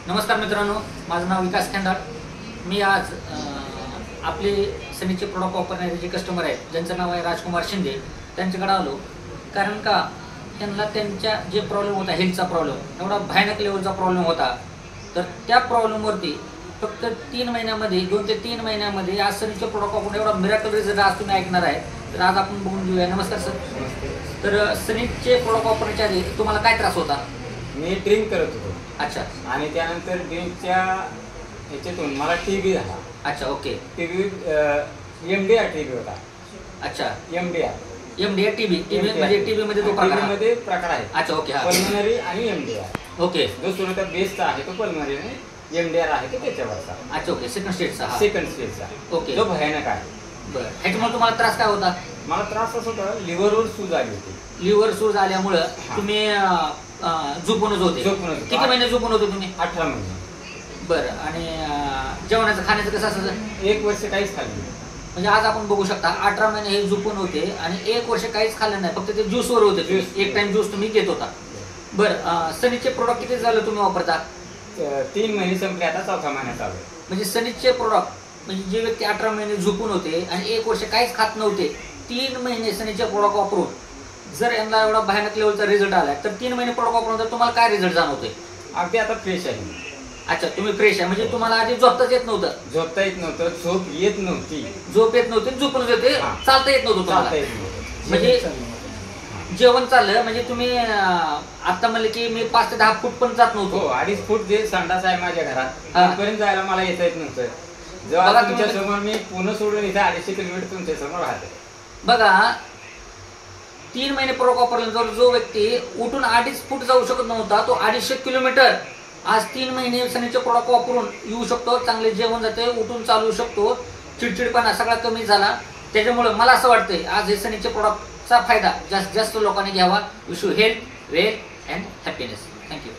नमस्कार मित्रांनो, माझं नाव विकास खंडाळ। मी आज आपले सनीचे प्रोडक्ट वापरणारे जे कस्टमर आहेत, ज्यांचं नाव आहे राजकुमार शिंदे, त्यांच्याकडे आलो। कारण का त्यांना त्यांच्या जे प्रॉब्लेम होता, हेल्थचा प्रॉब्लेम, एवढा भयानक लेवलचा प्रॉब्लेम होता, तर त्या प्रॉब्लेमवरती फक्त 3 महिन्यामध्ये 2 ते 3 महिन्यामध्ये आज सनीचे प्रोडक्ट वापरून एवढा मिरेकल रिझल्ट आज तुम्ही ऐकणार आहे। तर आज आपण बघून घेऊया। नमस्कार सर। तर सनीचे प्रोडक्ट वापरण्याच्या आधी तुम्हाला काय त्रास होता? मी ड्रिंक करत होतो। अच्छा। आणि त्यानंतर ड्रिंकच्या ह्याच्यातून मला टीबी झाला। अच्छा, ओके। टीबी एमडीआर टीबी होता। अच्छा, एमडीआर टीबी म्हणजे टीबी मध्ये तो प्रकार मध्ये प्रकार आहे। अच्छा, ओके। पल्मनरी आणि एमडीआर। ओके। जो सुरुवातीला बेसचा आहे तो पल्मनरी आणि एमडीआर आहे तो त्याच्यावरचा। अच्छा, ओके। Second स्टेजचा okay. जो भयानक आहे। बरं, ह्याच्यामुळे तुम्हाला त्रास काय होता? मला त्रास असं होता, लिव्हरवर सूज आली होती। लिव्हर सूज आल्यामुळे तुम्ही झोपूनच होते? किती महिने झोपून होते तुम्ही? 18 महिने। बरं, आणि जेवणाचं खाण्याचं कसं असायचं? 1 वर्ष काहीच खाल्लं नाही। म्हणजे आज आपण बघू शकता 18 महिने हे झोपून होते आणि 1 वर्ष काहीच खाल्लं नाही, फक्त ते ज्यूसवर होते। एक टाइम ज्यूस तुम्ही घेत होता। बरं, सनीचे प्रोडक्ट किती झालं तुम्ही वापरता? 3 महिने संपले, आता 4था महिना चालू आहे। म्हणजे सनीचे प्रोडक्ट म्हणजे जे व्यक्ती 18 महिने झोपून होते आणि 1 वर्ष काहीच खात नव्हते, 3 महिने सनीचे प्रोडक्ट वापरून जर यांना एवढा भयानक लेवलचा रिझल्ट आला, तर 3 महिने प्रोडक्ट वापरून तर तुम्हाला काय रिझल्ट जाणवतोय? अगदी आता फ्रेश आहे। अच्छा, तुम्ही फ्रेश आहे म्हणजे तुम्हाला आधी झोपताच येत नव्हतं? झोपता येत नव्हतं, झोप येत नव्हती, झोप येत नव्हती, झोपून येते, चालता येत नव्हतं तुम्हाला? म्हणजे जेवण चाललं म्हणजे तुम्ही आता म्हणले की मी 5 ते 10 फूट पण जात नव्हतो? 2.5 फूट जे संडास आहे माझ्या घरात, तिथपर्यंत जायला मला येता येत नव्हतं। जेव्हा तुमच्या समोर मी पुणे सोडून इथे 250 किलोमीटर तुमच्या समोर राहते। बघा, 3 महिने प्रोडक्ट वापरल्यानंतर जो व्यक्ती उठून 2.5 फूट जाऊ शकत नव्हता, तो 250 किलोमीटर आज 3 महिने सनीचे प्रोडक्ट वापरून येऊ शकतो। चांगले जेवण जाते, उठून चालू शकतो, चिडचिडपणा सगळा कमी झाला। त्याच्यामुळे मला असं वाटतंय आज हे सनीचे प्रोडक्टचा फायदा जास्तीत जास्त लोकांनी घ्यावा। Wish you health, wealth and happiness. Thank you.